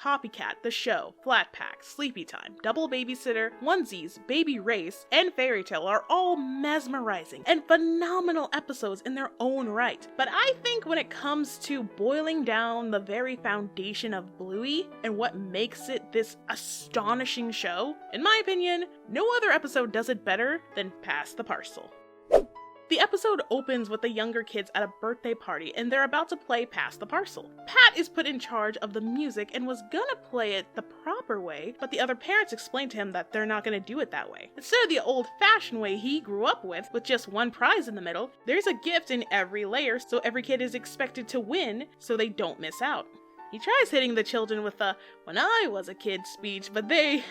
Copycat, The Show, Flat Pack, Sleepy Time, Double Babysitter, Onesies, Baby Race, and Fairy Tale are all mesmerizing and phenomenal episodes in their own right. But I think when it comes to boiling down the very foundation of Bluey and what makes it this astonishing show, in my opinion, no other episode does it better than Pass the Parcel. The episode opens with the younger kids at a birthday party and they're about to play Pass the Parcel. Pat is put in charge of the music and was gonna play it the proper way, but the other parents explain to him that they're not gonna do it that way. Instead of the old-fashioned way he grew up with just one prize in the middle, there's a gift in every layer so every kid is expected to win so they don't miss out. He tries hitting the children with the "when I was a kid" speech, but they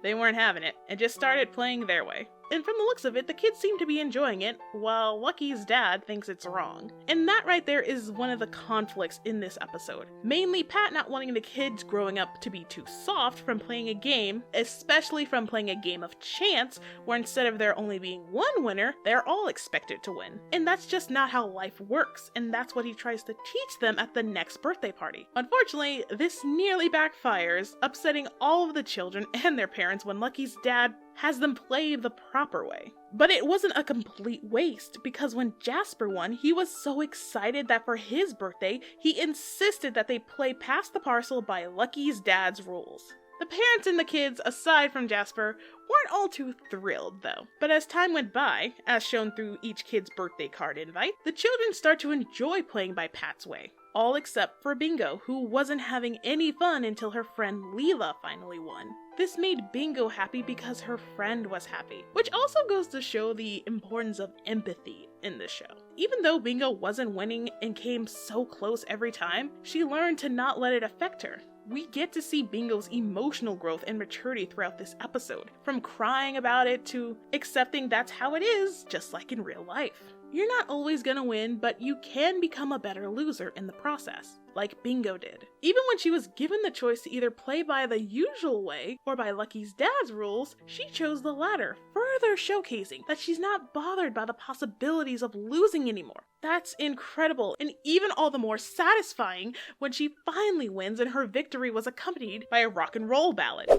weren't having it and just started playing their way. And from the looks of it, the kids seem to be enjoying it, while Lucky's dad thinks it's wrong. And that right there is one of the conflicts in this episode. Mainly Pat not wanting the kids growing up to be too soft from playing a game, especially from playing a game of chance, where instead of there only being one winner, they're all expected to win. And that's just not how life works, and that's what he tries to teach them at the next birthday party. Unfortunately, this nearly backfires, upsetting all of the children and their parents when Lucky's dad has them play the proper way. But it wasn't a complete waste, because when Jasper won, he was so excited that for his birthday, he insisted that they play Pass the Parcel by Lucky's dad's rules. The parents and the kids, aside from Jasper, weren't all too thrilled though. But as time went by, as shown through each kid's birthday card invite, the children start to enjoy playing by Pat's way. All except for Bingo, who wasn't having any fun until her friend Leela finally won. This made Bingo happy because her friend was happy, which also goes to show the importance of empathy in this show. Even though Bingo wasn't winning and came so close every time, she learned to not let it affect her. We get to see Bingo's emotional growth and maturity throughout this episode, from crying about it to accepting that's how it is, just like in real life. You're not always gonna win, but you can become a better loser in the process, like Bingo did. Even when she was given the choice to either play by the usual way or by Lucky's dad's rules, she chose the latter, further showcasing that she's not bothered by the possibilities of losing anymore. That's incredible, and even all the more satisfying when she finally wins and her victory was accompanied by a rock and roll ballad.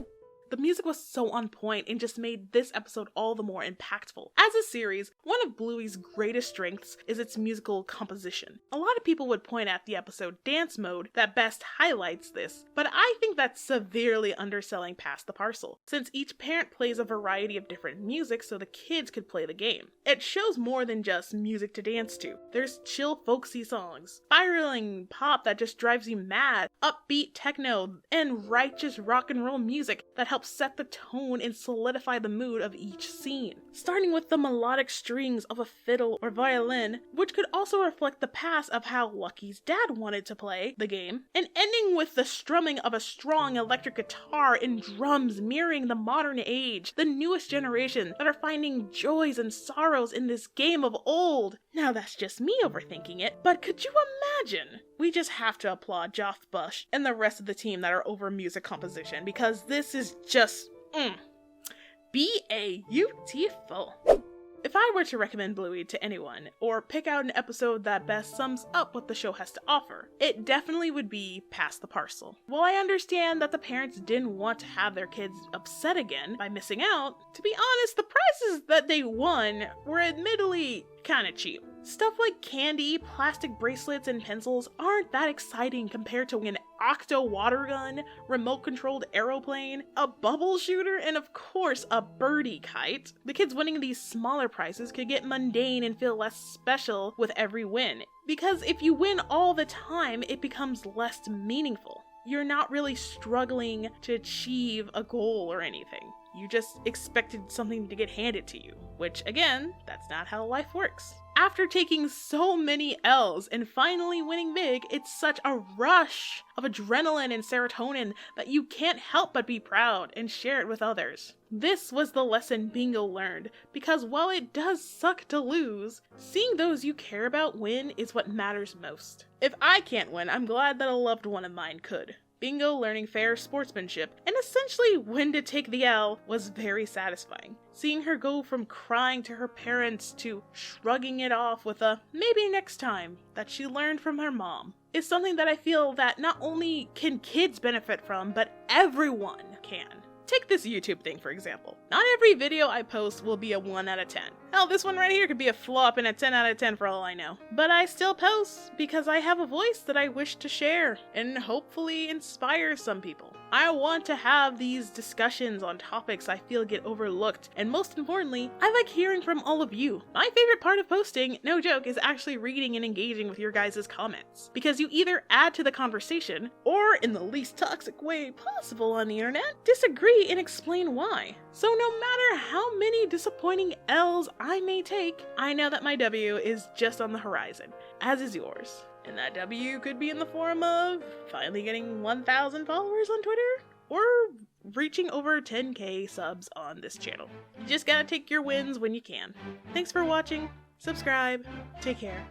The music was so on point and just made this episode all the more impactful. As a series, one of Bluey's greatest strengths is its musical composition. A lot of people would point at the episode Dance Mode that best highlights this, but I think that's severely underselling Pass the Parcel, since each parent plays a variety of different music so the kids could play the game. It shows more than just music to dance to. There's chill folksy songs, spiraling pop that just drives you mad, upbeat techno, and righteous rock and roll music that helps set the tone and solidify the mood of each scene. Starting with the melodic strings of a fiddle or violin, which could also reflect the past of how Lucky's dad wanted to play the game, and ending with the strumming of a strong electric guitar and drums mirroring the modern age, the newest generation that are finding joys and sorrows in this game of old. Now that's just me overthinking it, but could you imagine? We just have to applaud Joff Bush and the rest of the team that are over music composition, because this is just, beautiful. If I were to recommend Bluey to anyone, or pick out an episode that best sums up what the show has to offer, it definitely would be Pass the Parcel. While I understand that the parents didn't want to have their kids upset again by missing out, to be honest, the prizes that they won were admittedly kinda cheap. Stuff like candy, plastic bracelets, and pencils aren't that exciting compared to an octo water gun, remote-controlled aeroplane, a bubble shooter, and of course a birdie kite. The kids winning these smaller prizes could get mundane and feel less special with every win, because if you win all the time, it becomes less meaningful. You're not really struggling to achieve a goal or anything. You just expected something to get handed to you, which again, that's not how life works. After taking so many L's and finally winning big, it's such a rush of adrenaline and serotonin that you can't help but be proud and share it with others. This was the lesson Bingo learned, because while it does suck to lose, seeing those you care about win is what matters most. If I can't win, I'm glad that a loved one of mine could. Bingo learning fair sportsmanship and essentially when to take the L was very satisfying. Seeing her go from crying to her parents to shrugging it off with a maybe next time that she learned from her mom. is something that I feel that not only can kids benefit from, but everyone can. Take this YouTube thing, for example. Not every video I post will be a 1 out of 10. Hell, this one right here could be a flop and a 10 out of 10 for all I know. But I still post because I have a voice that I wish to share and hopefully inspire some people. I want to have these discussions on topics I feel get overlooked, and most importantly, I like hearing from all of you. My favorite part of posting, no joke, is actually reading and engaging with your guys' comments. Because you either add to the conversation, or in the least toxic way possible on the internet, disagree and explain why. So no matter how many disappointing L's I may take, I know that my W is just on the horizon, as is yours. And that W could be in the form of finally getting 1,000 followers on Twitter, or reaching over 10k subs on this channel. You just gotta take your wins when you can. Thanks for watching, subscribe, take care.